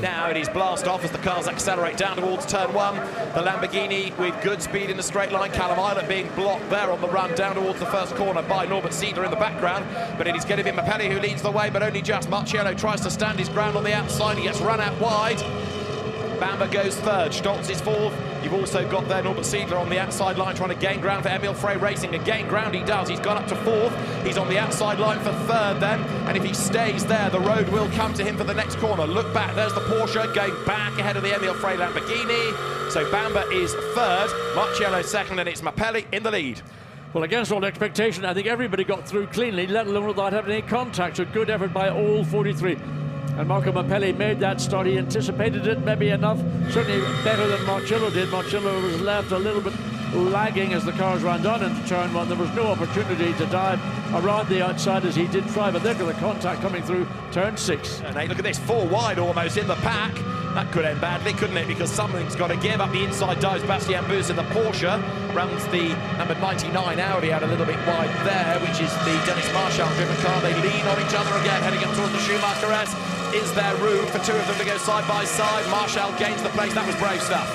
now. It is blast off as the cars accelerate down towards turn 1. The Lamborghini with good speed in the straight line. Callum Island being blocked there on the run down towards the first corner by Norbert Siedler in the background. But it is going to be Mapelli who leads the way, but only just. Marciello tries to stand his ground on the outside. He gets run out wide. Bamber goes third, Stoltz is fourth. You've also got there Norbert Siedler on the outside line trying to gain ground for Emil Frey Racing, and gain ground he does. He's gone up to fourth. He's on the outside line for third then, and if he stays there, the road will come to him for the next corner. Look back, there's the Porsche going back ahead of the Emil Frey Lamborghini. So Bamber is third, Marciello second, and it's Mapelli in the lead. Well, against all expectation, I think everybody got through cleanly, let alone without having any contact. So good effort by all 43. And Marco Mapelli made that start. He anticipated it, maybe enough. Certainly better than Marciello did. Marciello was left a little bit lagging as the cars ran down into turn 1. There was no opportunity to dive around the outside as he did try, but look at the contact coming through turn 6. And hey, look at this, 4 wide almost in the pack. That could end badly, couldn't it? Because something's got to give. Up the inside dives Bastien Bus in the Porsche. Runs the number 99 Audi out a little bit wide there, which is the Dennis Marshall-driven car. They lean on each other again, heading up towards the Schumacher S. Is there room for 2 of them to go side by side? Marshall gains the place. That was brave stuff.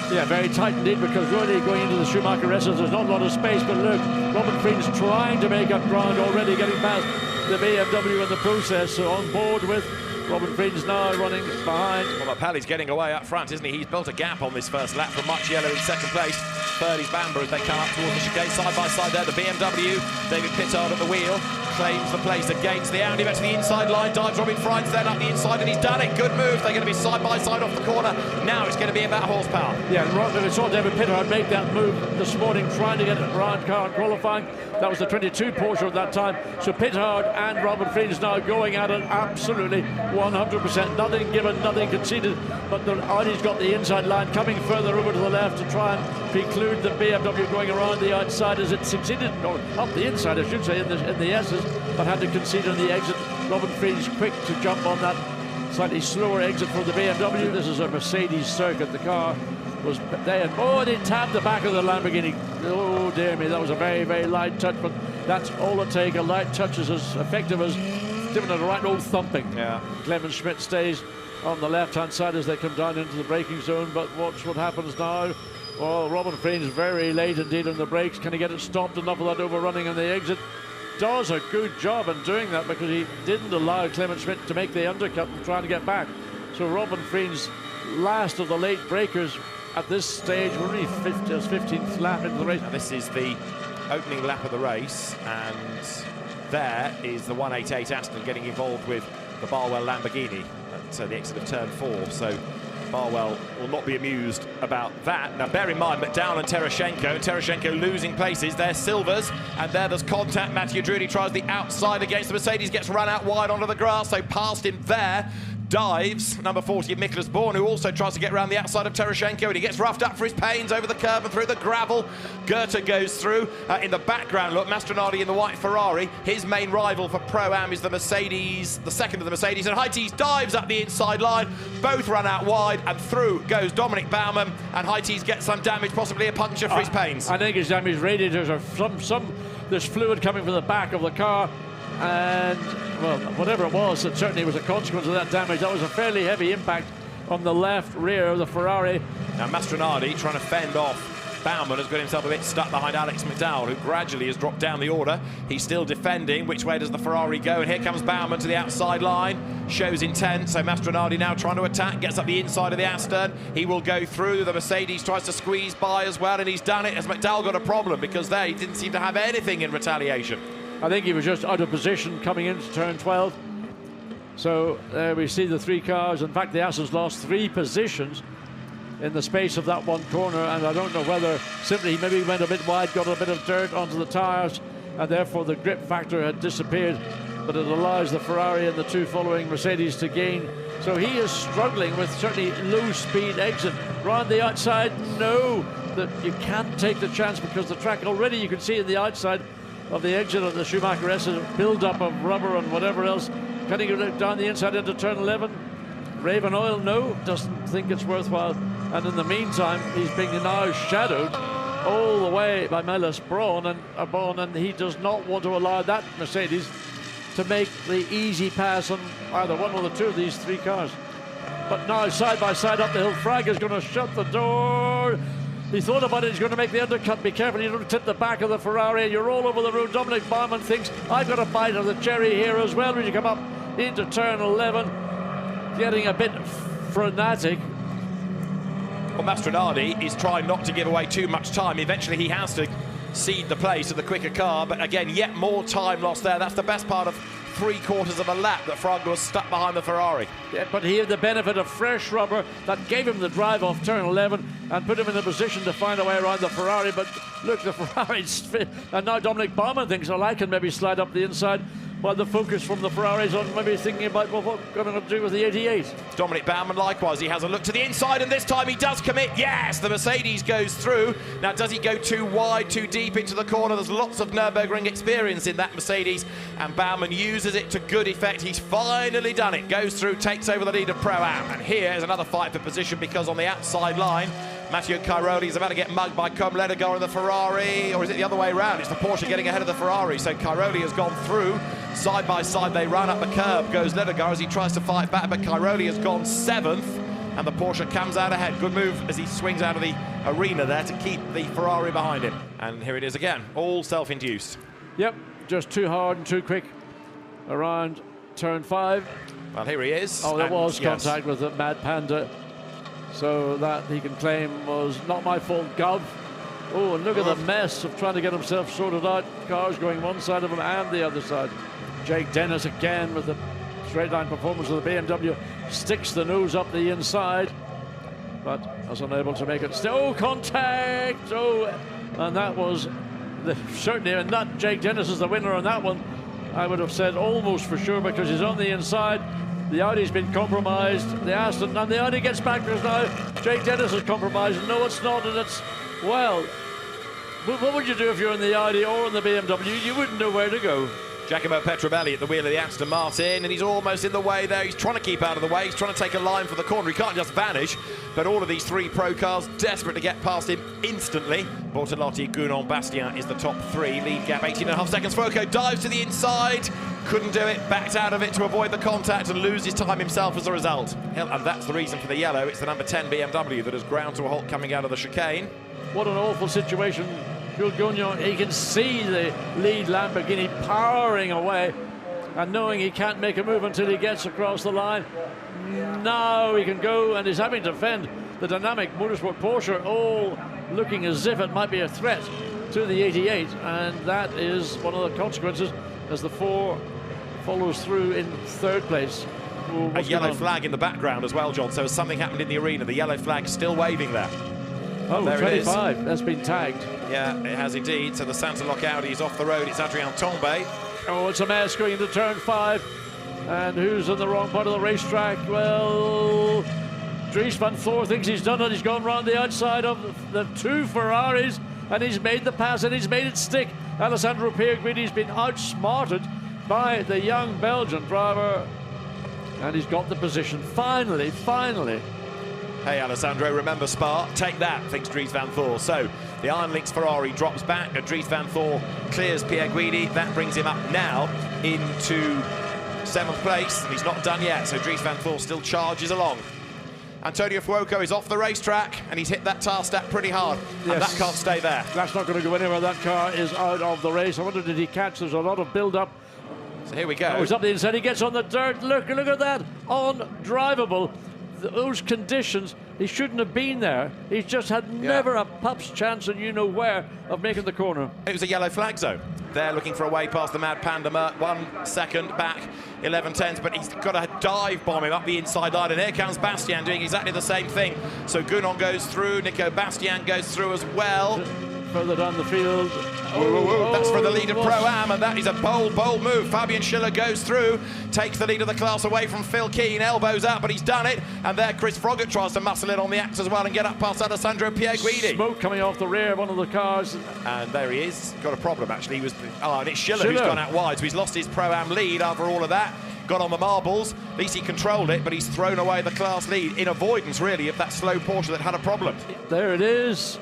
Yeah, very tight indeed, because really going into the Schumacher S, there's not a lot of space. But look, Robin Fried's trying to make up ground already, getting past the BMW in the process. So on board with Robin Fried's now running behind. Well, Mapelli's getting away up front, isn't he? He's built a gap on this first lap from Marciello in second place. Third is Bamber as they come up towards the chicane. Side by side there, the BMW. David Pittard at the wheel. Claims the place against the Audi, back to the inside line, dives Robin Fried's then up the inside, and he's done it. Good move. They're going to be side by side off the corner. Now it's going to be about horsepower. Yeah, and we saw David Pittard make that move this morning, trying to get a round car in qualifying. That was the 22 Porsche at that time. So Pittard and Robin Fried's now going at it absolutely 100%. Nothing given, nothing conceded. But the Audi's got the inside line coming further over to the left to try and preclude the BMW going around the outside as it succeeded, or up the inside, I should say, in the S's, but had to concede on the exit. Robin Fried's quick to jump on that slightly slower exit for the BMW. This is a Mercedes circuit. The car was there. Oh, they tapped the back of the Lamborghini. Oh, dear me, that was a very, very light touch, but that's all it takes. A light touch is as effective as giving it a right old thumping. Yeah. Clemens Schmidt stays on the left-hand side as they come down into the braking zone, but watch what happens now. Well, Robin Fried's very late indeed on the brakes. Can he get it stopped enough of that overrunning on the exit? Does a good job in doing that, because he didn't allow Clemens Schmidt to make the undercut and trying to get back. So Robin Fried's last of the late breakers at this stage. We're only 15th lap into the race. Now this is the opening lap of the race, and there is the 188 Aston getting involved with the Barwell Lamborghini at the exit of turn 4. So Barwell will not be amused about that. Now bear in mind McDowell and Tereshchenko losing places. They're silvers, and there's contact. Mattia Drudi tries the outside against the Mercedes, gets run out wide onto the grass, so past him there. Dives number 40 of Nicholas Bourne, who also tries to get around the outside of Tereshchenko, and he gets roughed up for his pains over the curb and through the gravel. Goethe goes through. In the background, look, Mastronardi in the white Ferrari. His main rival for Pro-Am is the Mercedes, the second of the Mercedes, and Heighties dives up the inside line. Both run out wide, and through goes Dominic Baumann, and Heighties gets some damage, possibly a puncture for his pains. I think his damaged radiators are there's fluid coming from the back of the car, and well, whatever it was, it certainly was a consequence of that damage. That was a fairly heavy impact on the left rear of the Ferrari. Now Mastronardi, trying to fend off Baumann, has got himself a bit stuck behind Alex McDowell, who gradually has dropped down the order. He's still defending. Which way does the Ferrari go? And here comes Baumann to the outside line. Shows intent, so Mastronardi now trying to attack, gets up the inside of the Aston. He will go through. The Mercedes tries to squeeze by as well, and he's done it as McDowell got a problem, because he didn't seem to have anything in retaliation. I think he was just out of position coming into turn 12. So we see the 3 cars. In fact, the Astons lost 3 positions in the space of that one corner, and I don't know whether simply he maybe went a bit wide, got a bit of dirt onto the tyres, and therefore the grip factor had disappeared, but it allows the Ferrari and the 2 following Mercedes to gain. So he is struggling with certainly low speed exit. Round the outside, no, that you can't take the chance, because the track already, you can see in the outside of the exit of the Schumacher S, a build-up of rubber and whatever else. Cutting it down the inside into turn 11. Raven Oil, no, doesn't think it's worthwhile. And in the meantime, he's being now shadowed all the way by Melis Braun, and he does not want to allow that Mercedes to make the easy pass on either one or the 2 of these 3 cars. But now side by side up the hill, Frag is going to shut the door. He thought about it, he's going to make the undercut. Be careful you don't tip the back of the Ferrari. You're all over the road. Dominic Baumann thinks, I've got a bite of the cherry here as well when you come up into turn 11. Getting a bit frenetic. Well, Mastronardi is trying not to give away too much time. Eventually he has to cede the place to the quicker car, but again, yet more time lost there. That's the best part of 3/4 of a lap that Frog was stuck behind the Ferrari. Yeah, but he had the benefit of fresh rubber that gave him the drive off turn 11 and put him in a position to find a way around the Ferrari. But look, the Ferrari's fit, and now Dominic Baumann thinks, well, I can maybe slide up the inside, while the focus from the Ferraris on maybe thinking about, well, what we're going to do with the 88. Dominic Baumann likewise, he has a look to the inside, and this time he does commit. Yes, the Mercedes goes through. Now, does he go too wide, too deep into the corner? There's lots of Nürburgring experience in that Mercedes, and Baumann uses it to good effect. He's finally done it. Goes through, takes over the lead of Pro-Am. And here is another fight for position, because on the outside line, Matteo Cairoli is about to get mugged by Com Ledegaard in the Ferrari, or is it the other way around? It's the Porsche getting ahead of the Ferrari. So Cairoli has gone through. Side by side, they run up the curb. Goes Ledegaard as he tries to fight back, but Cairoli has gone 7th, and the Porsche comes out ahead. Good move as he swings out of the arena there to keep the Ferrari behind him. And here it is again, all self-induced. Yep, just too hard and too quick around turn 5. Well, here he is. Oh, there was contact with the Mad Panda. So that he can claim was not my fault, Gov. Oh, and look at the mess of trying to get himself sorted out. Cars going one side of him and the other side. Jake Dennis again with the straight line performance of the BMW. Sticks the nose up the inside, but was unable to make it. Still contact! Oh, and that was certainly, and not Jake Dennis is the winner on that one. I would have said almost for sure, because he's on the inside. The Audi's been compromised. The Aston, and the Audi gets back because now Jake Dennis is compromised. No, it's not, and it's, well, what would you do if you're in the Audi or in the BMW? You wouldn't know where to go. Giacomo Petrovelli at the wheel of the Aston Martin, and he's almost in the way there. He's trying to keep out of the way. He's trying to take a line for the corner. He can't just vanish, but all of these 3 pro cars desperate to get past him instantly. Bortolotti, Gounon, Bastien is the top 3. Lead gap 18.5 seconds. Fuoco dives to the inside. Couldn't do it, backed out of it to avoid the contact and loses time himself as a result. And that's the reason for the yellow. It's the number 10 BMW that has ground to a halt coming out of the chicane. What an awful situation. Jules Gounon, he can see the lead Lamborghini powering away and knowing he can't make a move until he gets across the line. Now he can go, and he's having to defend the dynamic motorsport Porsche, all looking as if it might be a threat to the 88, and that is one of the consequences as the 4 follows through in 3rd place. Oh, a yellow flag in the background as well, John, so has something happened in the arena? The yellow flag still waving there. Oh, there 25, that's been tagged. Yeah, it has indeed. So the Santa Lock Audi is off the road. It's Adrien Tombe. Oh, it's a mess going into turn 5. And who's in the wrong part of the racetrack? Well, Dries van Thor thinks he's done it. He's gone round the outside of the 2 Ferraris, and he's made the pass, and he's made it stick. Alessandro Pierguidi's been outsmarted by the young Belgian driver, and he's got the position. Finally. Hey, Alessandro, remember Spa? Take that, thinks Dries van Thor. So the Iron Lynx Ferrari drops back, and Dries van Thor clears Pierguidi. That brings him up now into 7th place, and he's not done yet. So Dries van Thor still charges along. Antonio Fuoco is off the racetrack, and he's hit that tar stack pretty hard, and that can't stay there. That's not going to go anywhere. That car is out of the race. I wonder, did he catch? There's a lot of build-up. So here we go. Oh, he's up the inside. He gets on the dirt. Look at that. Undrivable. Those conditions, he shouldn't have been there. He's just had never a pup's chance, and you know where, of making the corner. It was a yellow flag zone. They're looking for a way past the Mad Panda. 1 second back, 11 tenths, but he's got a dive bomb him up the inside line, and here comes Bastien doing exactly the same thing. So Gounon goes through, Nico Bastien goes through as well. Further down the field. That's for the lead of Pro-Am, and that is a bold move. Fabian Schiller goes through, takes the lead of the class away from Phil Keane, elbows up, but he's done it. And there Chris Froggatt tries to muscle in on the axe as well and get up past Alessandro Pierguidi. Smoke coming off the rear of one of the cars. And there he is. Got a problem, actually. And it's Schiller who's gone out wide, so he's lost his Pro-Am lead after all of that. Got on the marbles. At least he controlled it, but he's thrown away the class lead in avoidance, really, of that slow Porsche that had a problem. There it is.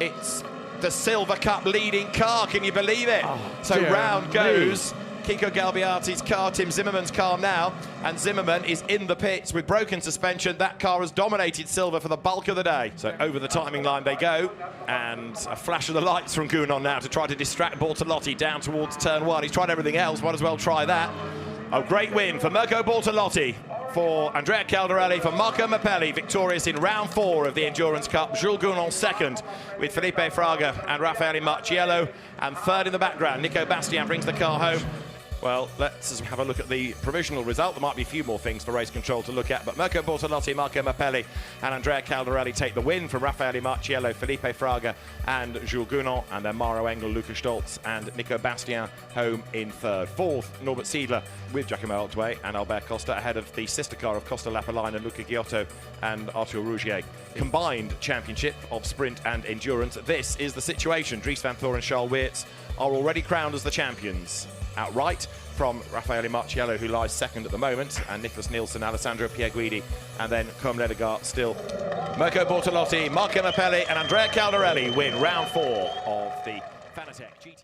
It's the Silver Cup leading car, can you believe it? Oh, so round goes Kiko Galbiati's car, Tim Zimmerman's car now, and Zimmerman is in the pits with broken suspension. That car has dominated Silva for the bulk of the day. So over the timing line they go, and a flash of the lights from Gounon now to try to distract Bortolotti down towards turn 1. He's tried everything else, might as well try that. A great win for Mirko Bortolotti, for Andrea Caldarelli, for Marco Mappelli, victorious in round 4 of the Endurance Cup. Jules Gounon second, with Felipe Fraga and Raffaele Marciello, and third in the background, Nico Bastian brings the car home. Well, let's have a look at the provisional result. There might be a few more things for race control to look at, but Mirko Bortolotti, Marco Mappelli and Andrea Caldarelli take the win from Raffaele Marciello, Felipe Fraga and Jules Gounon, and then Maro Engel, Luca Stolz and Nico Bastian home in third. Fourth, Norbert Siedler with Giacomo Altway and Albert Costa ahead of the sister car of Costa Lapalainen, Luca Giotto and Arthur Rougier. Combined championship of sprint and endurance. This is the situation. Dries van Thor and Charles Weerts are already crowned as the champions. Outright from Raffaele Marciello, who lies second at the moment, and Nicholas Nielsen, Alessandro Pierguidi, and then Côme Ledegaard still. Mirko Bortolotti, Marco Mappelli and Andrea Caldarelli win round 4 of the Fanatec GT.